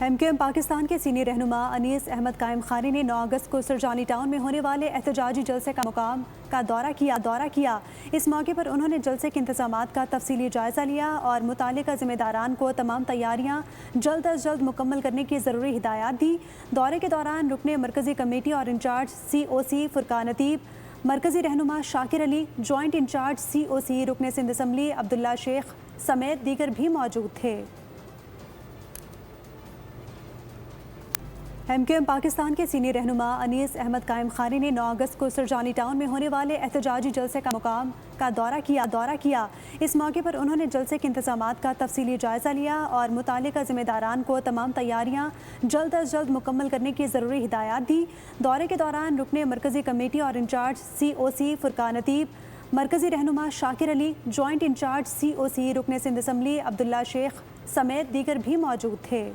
M Q M Pakistan کے senior رہنما انیس احمد قائم خانی نے 9 اگست کو سرجانی ٹاؤن میں ہونے والے احتجاجی جلسے کا مقام کا دورہ کیا۔ اس موقع پر انہوں نے جلسے کے انتظامات کا تفصیلی جائزہ لیا اور متعلقہ ذمہ داران کو تمام تیاریاں جلد از جلد مکمل کرنے کی ضروری ہدایات دی۔ دورے کے دوران رکن مرکزی کمیٹی اور انچارج سی او سی فرقان عتیب، مرکزی رہنما شاکر علی، جوائنٹ انچارج سی او سی رکن سندھ اسمبلی عبداللہ شیخ سمیت دیگر بھی موجود تھے۔ ایم کیو ایم پاکستان کے سینئر رہنما انیس احمد قائم خانی نے 9 اگست کو سرجانی ٹاؤن میں ہونے والے احتجاجی جلسے کا مقام کا دورہ کیا۔ اس موقع پر انہوں نے جلسے کے انتظامات کا تفصیلی جائزہ لیا اور متعلقہ ذمہ داران کو تمام تیاریاں جلد از جلد مکمل کرنے کی ضروری ہدایات دی۔ دورے کے دوران رکن مرکزی کمیٹی اور انچارج سی او سی فرقان عتیب، مرکزی رہنما شاکر علی، جوائنٹ انچارج سی او سی رکن سندھ اسمبلی عبداللہ شیخ سمیت دیگر بھی موجود تھے۔